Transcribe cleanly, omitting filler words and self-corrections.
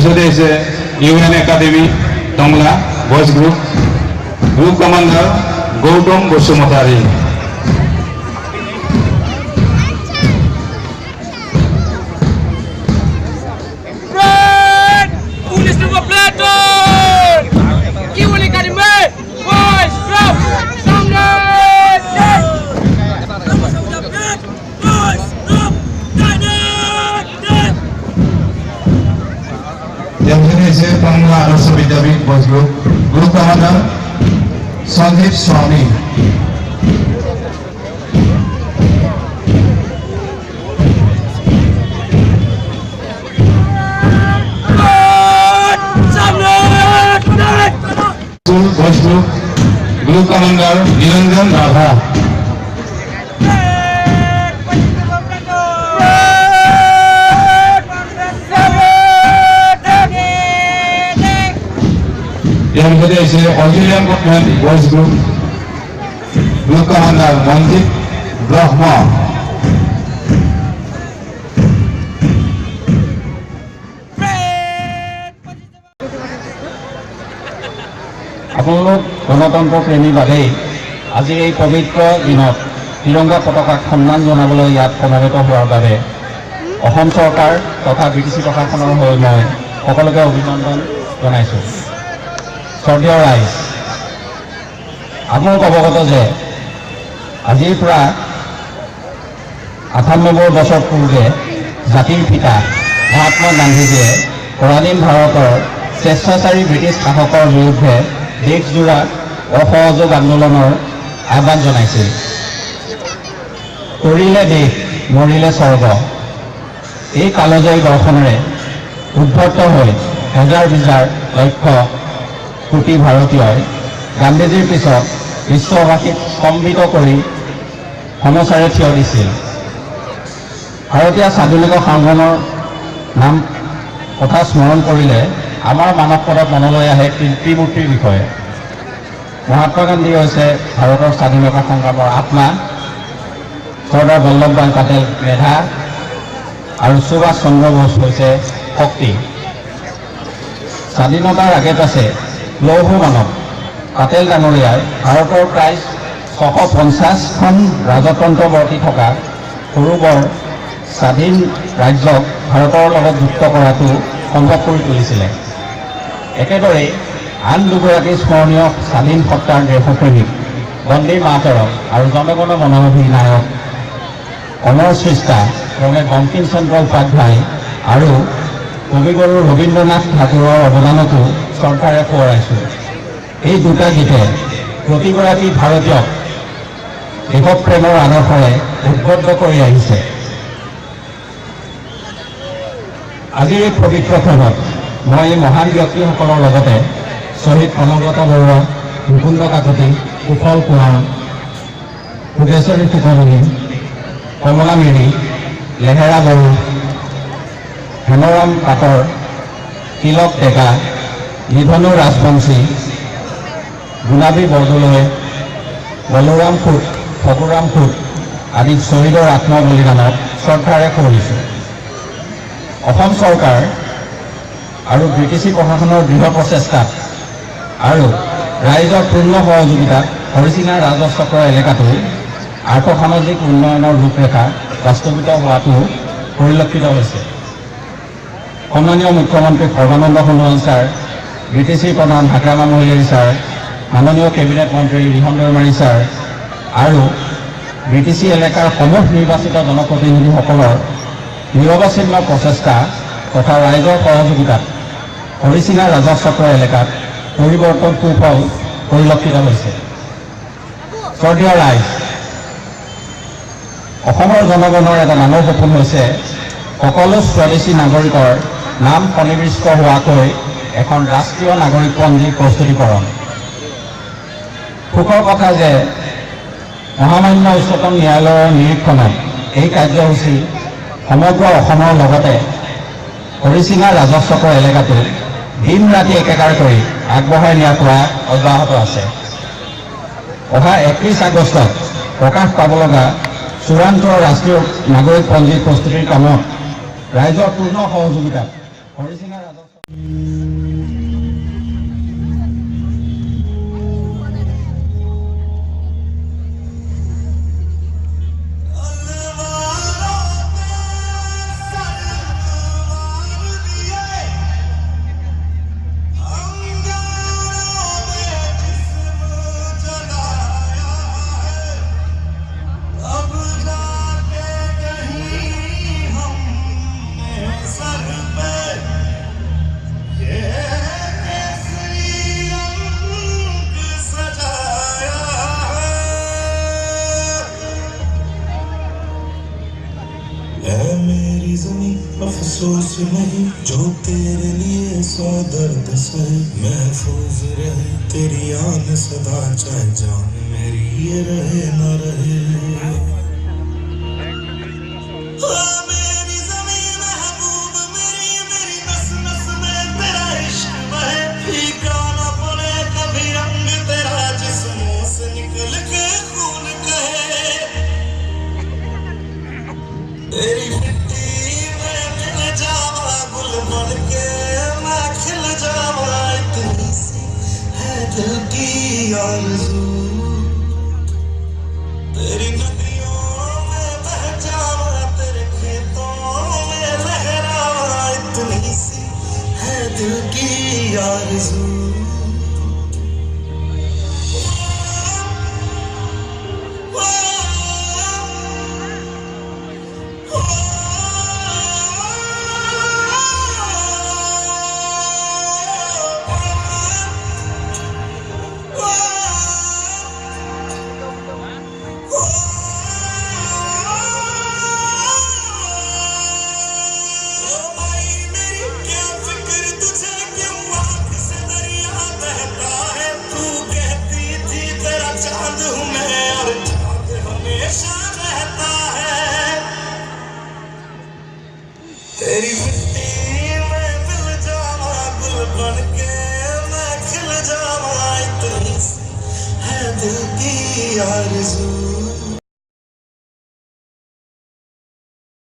তাৰপিছতে হৈছে UN academy Tangla boys group group commander Gautam Basumatary. Pangla Adarsh Vidyapith Boys Group Group Commander Sandeep Swami. Boys Group Group Commander Niranjan Radha. Yang kedua adalah Australian Government Boys Group Group Commander Manjit Brahma. আপোনালোক গণতন্ত্ৰ প্ৰেমী বাদেই আজি এই পবিত্ৰ দিনত তিৰংগা পতাকাক সন্মান জনাবলৈ ইয়াত সমবেত হোৱাৰ বাবে অসম চৰকাৰ তথা বিটিচি প্ৰশাসনৰ হৈ মই সকলোকে অভিনন্দন জনাইছোঁ। শ্ৰদ্ধেয় ৰাইজ, আপোনালোক অৱগত যে আজিৰ পৰা ৯৮ বছৰ পূৰ্বে জাতিৰ পিতা মহাত্মা গান্ধীজীয়ে স্বাধীন ভাৰতৰ স্বেচ্ছাচাৰী ব্ৰিটিছ শাসকৰ বিৰুদ্ধে দেশজোৰা অসহযোগ আন্দোলনৰ আহ্বান জনাইছিল। কৰিলে দেশ মৰিলে স্বৰ্গ, এই কালজয়ী দৰ্শনেৰে উদ্বৰ্ত হৈ হেজাৰ বিজাৰ লক্ষ কোটি ভাৰতীয়ই গান্ধীজীৰ পিছত বিশ্ববাসীক স্তম্ভিত কৰি সমচাৰে থিয় দিছিল। ভাৰতীয় স্বাধীনতা সংগ্ৰামৰ নাম কথা স্মৰণ কৰিলে আমাৰ মানসপটত মনলৈ আহে ত্ৰিমূৰ্তিৰ বিষয়ে। মহাত্মা গান্ধী হৈছে ভাৰতৰ স্বাধীনতা সংগ্ৰামৰ আত্মা, চৰ্দাৰ বল্লভভাই পেটেল মেধা আৰু সুভাষ চন্দ্ৰ বোস হৈছে শক্তি। স্বাধীনতাৰ আগে পাছে লৌহ মানৱ পেটেল ডাঙৰীয়াই ভাৰতৰ প্ৰায় ৬৫০খন ৰাজতন্ত্ৰ বৰ্তি থকা সৰু বৰ স্বাধীন ৰাজ্যক ভাৰতৰ লগত যুক্ত কৰাটো সম্ভৱ কৰি তুলিছিলে। একেদৰে আন দুগৰাকী স্মৰণীয় স্বাধীন সত্তাৰ দেশপ্ৰেমিক বন্দে মাতৰম আৰু জনগণ মন অধিনায়ক অমৰ সৃষ্টা ক্ৰমে বংকিম চন্দ্ৰ উপাধ্যায় আৰু কবিগুৰু ৰবীন্দ্ৰনাথ ঠাকুৰৰ অৱদানতো শ্ৰদ্ধাৰে সোঁৱৰাইছোঁ। এই দুটা গীতে প্ৰতিগৰাকী ভাৰতীয়ক দেশপ্ৰেমৰ আদৰ্শৰে উদ্বুদ্ধ কৰি আহিছে। আজিৰ এই পবিত্ৰ ক্ষণত মই এই মহান ব্যক্তিসকলৰ লগতে শ্বহীদ কনকলতা বৰুৱা, মুকুন্দ কাকতি, কুশল কোঁৱৰ, যোগেশ্বৰী ফুকননী, কমলা মিৰি, লেহেৰা বড়ো, হেমৰাম পাটৰ, তিলক ডেকা, নিধনু ৰাজবংশী, গুণাবী বৰদলৈ, বলোৰাম খুট, ফকুৰাম খুট আদি শ্বহীদৰ আত্মবলিদানক শ্ৰদ্ধাৰে সোঁৱৰিছোঁ। অসম চৰকাৰ আৰু ব্ৰিটিছি প্ৰশাসনৰ দৃঢ় প্ৰচেষ্টাত আৰু ৰাইজৰ পূৰ্ণ সহযোগিতাত হৰিচিঙা ৰাজচক্ৰ এলেকাটো আৰ্থসামাজিক উন্নয়নৰ ৰূপৰেখা বাস্তৱিত হোৱাটো পৰিলক্ষিত হৈছে। সন্মানীয় মুখ্যমন্ত্ৰী সৰ্বানন্দ সোণোৱাল ছাৰ, বিটিচিৰ প্ৰধান হাগ্ৰামা মহিলাৰী ছাৰ, মাননীয় কেবিনেট মন্ত্ৰী ৰিহন দৈমাৰী ছাৰ আৰু বিটিচি এলেকাৰ সমূহ নিৰ্বাচিত জনপ্ৰতিনিধিসকলৰ নিৰৱচ্ছিন্ন প্ৰচেষ্টা তথা ৰাইজৰ সহযোগিতাত হৰিচিঙা ৰাজচক্ৰ এলেকাত পৰিৱৰ্তন সুফল পৰিলক্ষিত হৈছে। শ্ৰদ্ধেয় ৰাইজ, অসমৰ জনগণৰ এটা ডাঙৰ সপোন হৈছে সকলো স্বদেশী নাগৰিকৰ নাম সন্নিৱিষ্ট হোৱাকৈ এখন ৰাষ্ট্ৰীয় নাগৰিকপঞ্জী প্ৰস্তুতিকৰণ। সুখৰ কথা যে মহামান্য উচ্চতম ন্যায়ালয়ৰ নিৰীক্ষণত এই কাৰ্যসূচী সমগ্ৰ অসমৰ লগতে হৰিচিঙা ৰাজচক্ৰ এলেকাটো দিন ৰাতি একেকাৰ কৰি আগবঢ়াই নিয়াৰ প্ৰয়াস অব্যাহত আছে। অহা ৩১ আগষ্টত প্ৰকাশ পাব লগা চূড়ান্ত ৰাষ্ট্ৰীয় নাগৰিকপঞ্জী প্ৰস্তুতিৰ কামত ৰাইজৰ পূৰ্ণ সহযোগিতাত হৰিচিঙা ৰাজচক্ৰ जमी अफसोस नहीं जो तेरे लिए सौ दर्द सहे महफूज रहे तेरी आन सदा चाहे जान मेरी ये रहे न रहे मेरी ज़मीं महबूब मेरी नस नस में तेरा इश्क बहे फीका न पड़े कभी रंग तेरा जिस्मों से निकल के खून कहे तेरी मिट्टी में मिल जावा गुल बन के मैं खिल जावा इतनी सी है दिल की आरज़ू तेरी नदियों में बह जावा तेरे खेतों में लहरावा इतनी सी है दिल की आरज़ू तेरी मिट्टी में मिल जावा गुल बन के मैं खिल जावा इतनी सी है दिल की आरज़ू